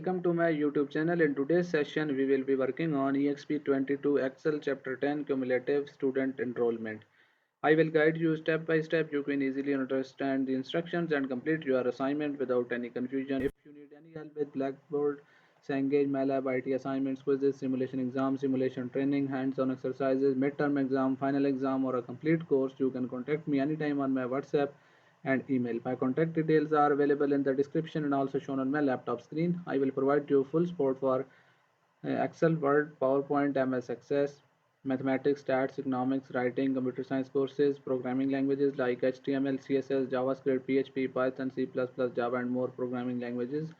Welcome to my YouTube channel. In today's session, we will be working on Exp22 Excel Chapter 10 Cumulative Student Enrollment. I will guide you step by step. You can easily understand the instructions and complete your assignment without any confusion. If you need any help with Blackboard, Cengage, MyLabIT assignments, quizzes, simulation exams, simulation training, hands-on exercises, midterm exam, final exam, or a complete course, you can contact me anytime on my WhatsApp and email. My contact details are available in the description and also shown on my laptop screen. I will provide you full support for Excel, Word, PowerPoint, MS Access, mathematics, stats, economics, writing, computer science courses, programming languages like HTML, CSS, JavaScript, PHP, Python, C++, Java, and more programming languages,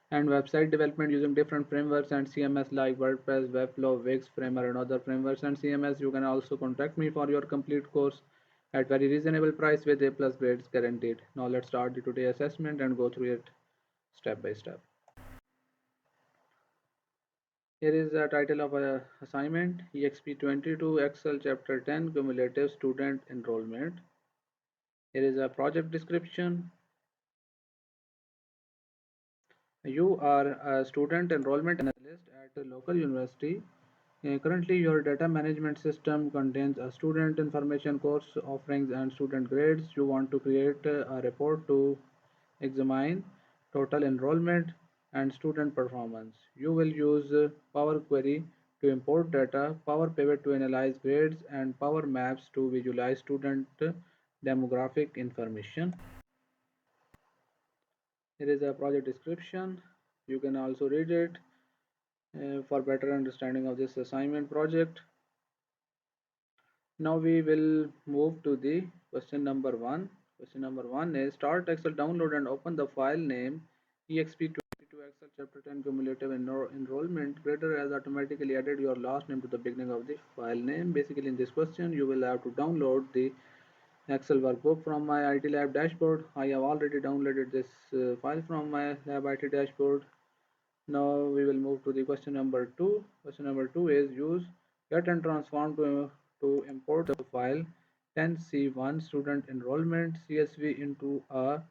and website development using different frameworks and CMS like WordPress, Webflow, Wix, Framer, and other frameworks and CMS. You can also contact me for your complete course at very reasonable price with A+ grades guaranteed. Now let's start the today assessment and go through it step by step. Here is the title of our assignment: Exp22 Excel Chapter 10 Cumulative Student Enrollment. Here is a project description. You are a student enrollment analyst at a local university. Currently, your data management system contains a student information, course offerings, and student grades. You want to create a report to examine total enrollment and student performance. You will use Power Query to import data, Power Pivot to analyze grades, and Power Maps to visualize student demographic information. Here is a project description. You can also read it for better understanding of this assignment project. Now we will move to the question number 1. Question number 1 is: start Excel, download and open the file name Exp22 Excel Chapter 10 Cumulative Enrollment. Grader has automatically added your last name to the beginning of the file name. Basically, in this question, you will have to download the Excel workbook from my IT Lab dashboard. I have already downloaded this file from my LabIT dashboard. Now we will move to the question number 2. Question number 2 is: use get and transform to import the file 10C1 student enrollment CSV into a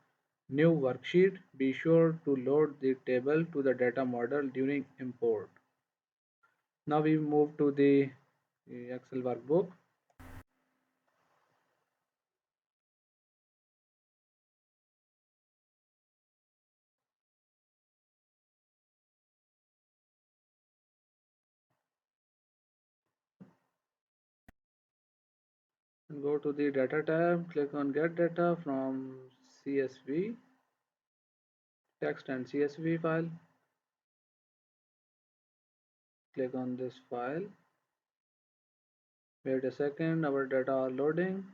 new worksheet. Be sure to load the table to the data model during import. Now we move to the Excel workbook. And go to the data tab, click on get data from CSV, text and CSV file. Click on this file. Wait a second, our data are loading.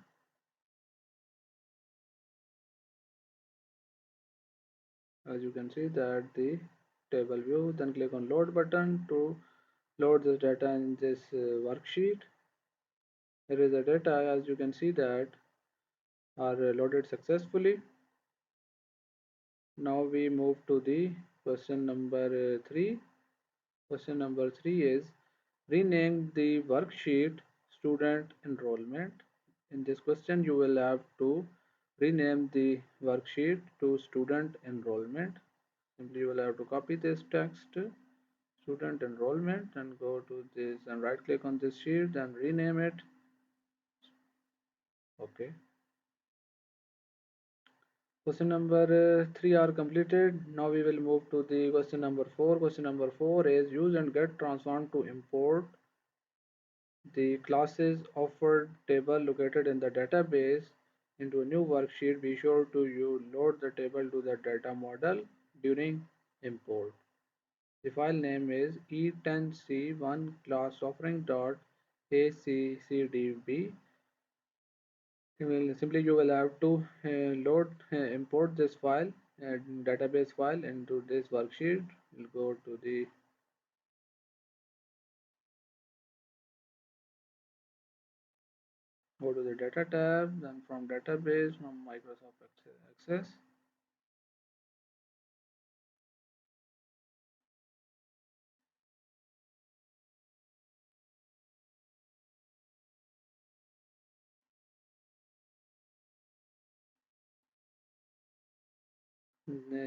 As you can see that the table view, then click on load button to load this data in this worksheet. Here is the data, as you can see that are loaded successfully. Now we move to the question number 3. Question number 3 is: rename the worksheet student enrollment. In this question, you will have to rename the worksheet to student enrollment. Simply you will have to copy this text, student enrollment, and go to this and right click on this sheet and rename it. Okay. Question number 3 are completed. Now we will move to the question number 4. Question number 4 is: use and get transform to import the classes offered table located in the database into a new worksheet. Be sure to you load the table to the data model during import. The file name is e10c1 class offering.accdb. Simply you will have to import this file, database file, into this worksheet. We'll go to the data tab, then from database, from Microsoft Access.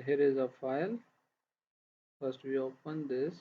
Here is a file. First we open this.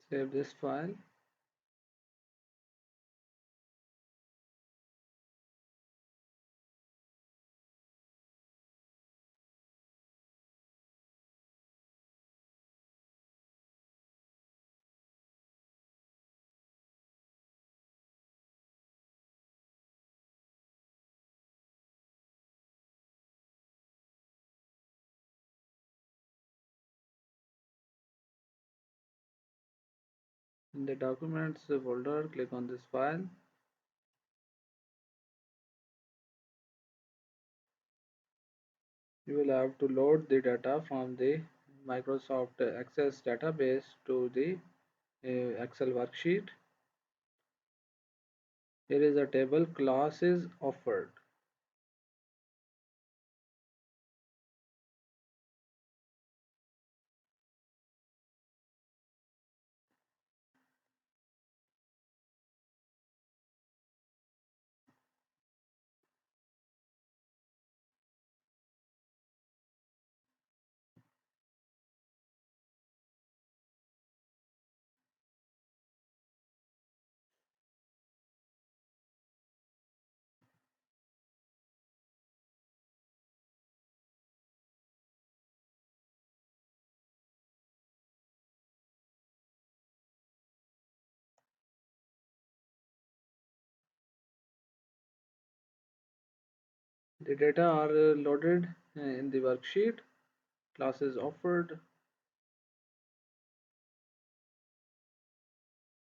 Save this file. In the documents folder, click on this file. You will have to load the data from the Microsoft Access database to the Excel worksheet. Here is a table classes offered. The data are loaded in the worksheet. Classes offered.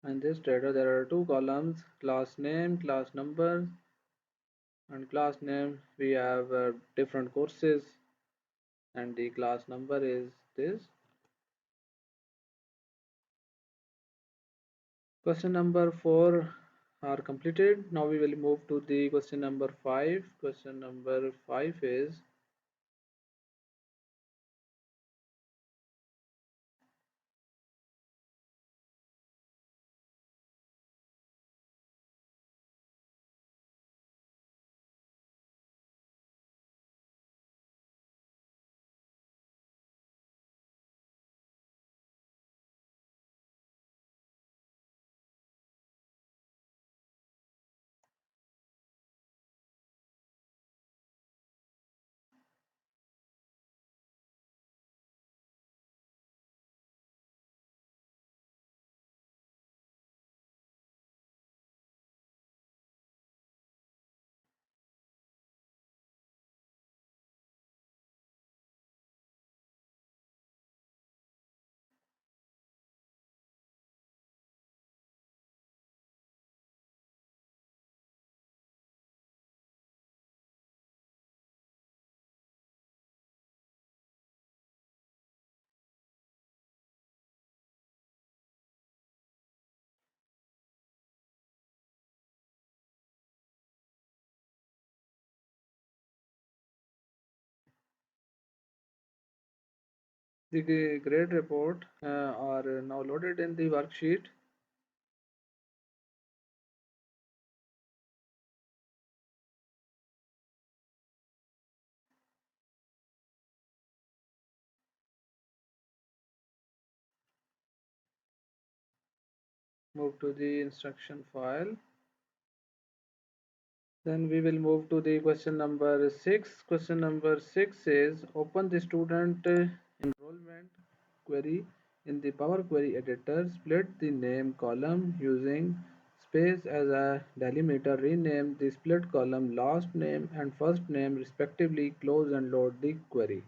And this data there are two columns: class name, class number. And class name we have different courses, and the class number is this. Question number 4 are completed. Now we will move to the question number 5. Question number 5 is the grade report are now loaded in the worksheet. Move to the instruction file. Then we will move to the question number 6. Question number 6 is open the student enrollment query in the Power Query editor. Split the name column using space as a delimiter. Rename the split column last name and first name respectively. Close and load the query.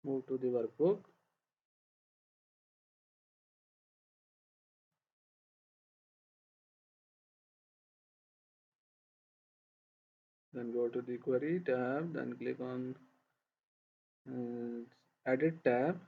Move to the workbook. Then go to the query tab, then click on edit tab.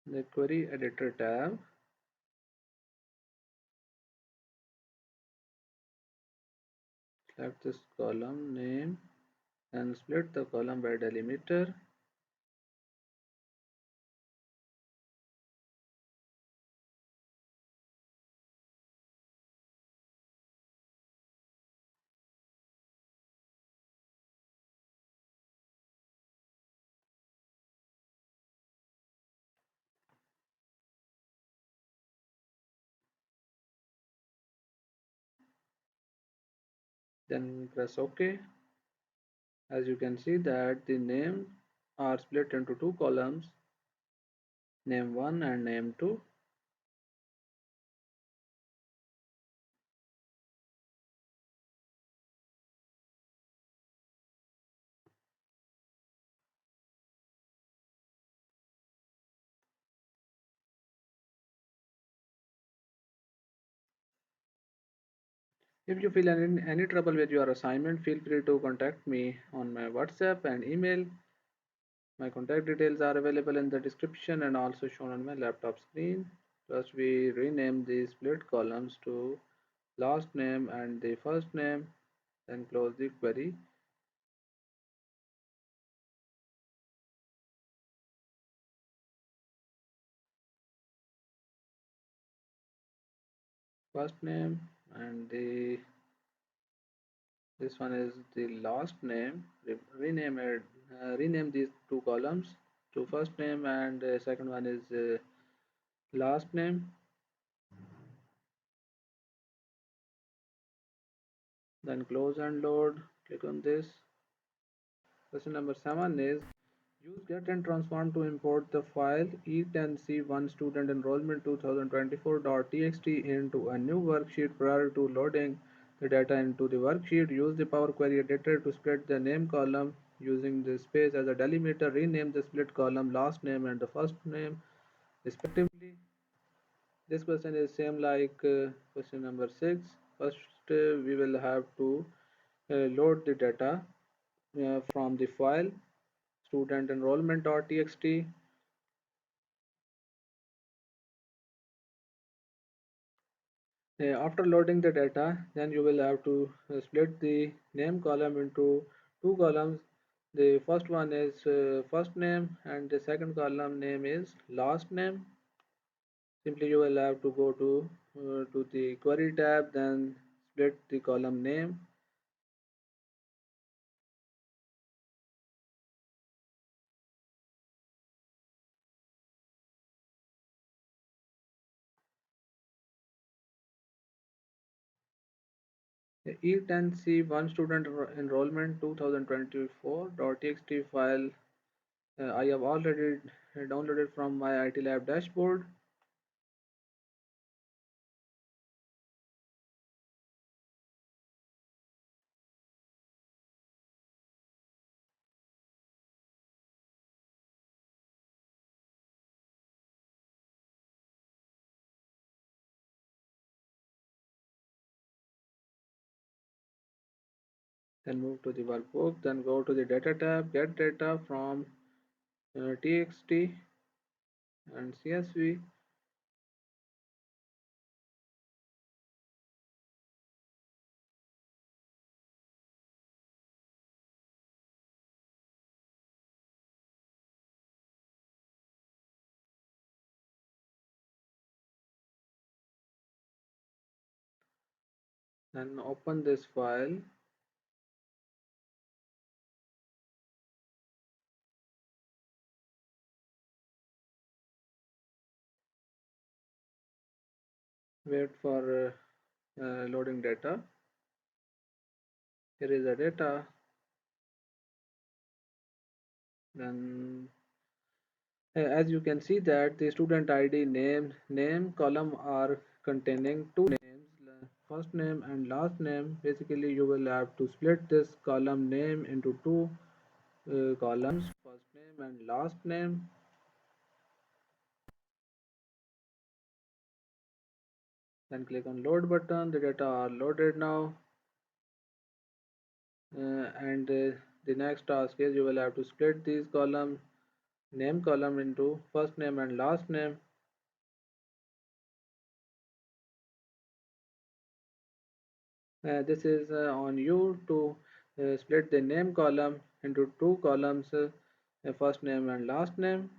The query editor tab. Select this column name and split the column by delimiter. Then press OK. As you can see that the names are split into two columns, name 1 and name 2. If you feel any trouble with your assignment, feel free to contact me on my WhatsApp and email. My contact details are available in the description and also shown on my laptop screen. First, we rename the split columns to last name and the first name, then close the query. First name and this one is the last name. Rename these two columns to first name, and second one is last name. Then close and load. Click on this. Question number 7 is use get and transform to import the file E10C1 Student Enrollment 2024.txt into a new worksheet. Prior to loading the data into the worksheet, use the Power Query editor to split the name column using the space as a delimiter. Rename the split column last name and the first name respectively. This question is same like question number 6. First, we will have to load the data from the file student enrollment.txt. After loading the data, then you will have to split the name column into two columns. The first one is first name and the second column name is last name. Simply you will have to go to the query tab, then split the column name. The E10C1 student enrollment 2024.txt file I have already downloaded from my IT Lab dashboard. Then move to the workbook, then go to the data tab, get data from txt and csv. Then open this file. Wait for loading data. Here is the data. Then as you can see that the student ID name column are containing two names. first name and last name. Basically, you will have to split this column name into two columns, first name and last name. Then click on load button. The data are loaded now. And the next task is you will have to split these column name column into first name and last name. This is on you to split the name column into two columns, first name and last name.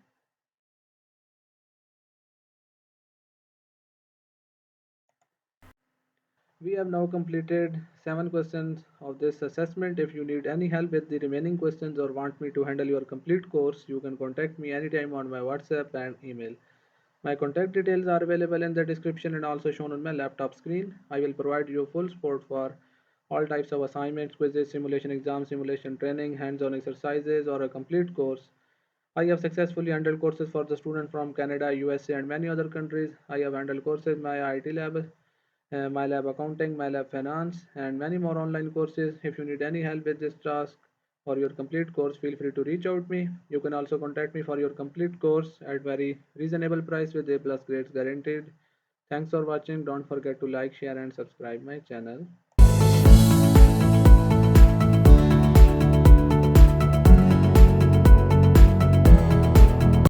We have now completed 7 questions of this assessment. If you need any help with the remaining questions or want me to handle your complete course, you can contact me anytime on my WhatsApp and email. My contact details are available in the description and also shown on my laptop screen. I will provide you full support for all types of assignments, quizzes, simulation exams, simulation training, hands-on exercises, or a complete course. I have successfully handled courses for the students from Canada, USA, and many other countries. I have handled courses in my IT lab, MyLab Accounting, MyLab Finance, and many more online courses. If you need any help with this task or your complete course, feel free to reach out me. You can also contact me for your complete course at very reasonable price with A+ grades guaranteed. Thanks for watching. Don't forget to like, share, and subscribe my channel.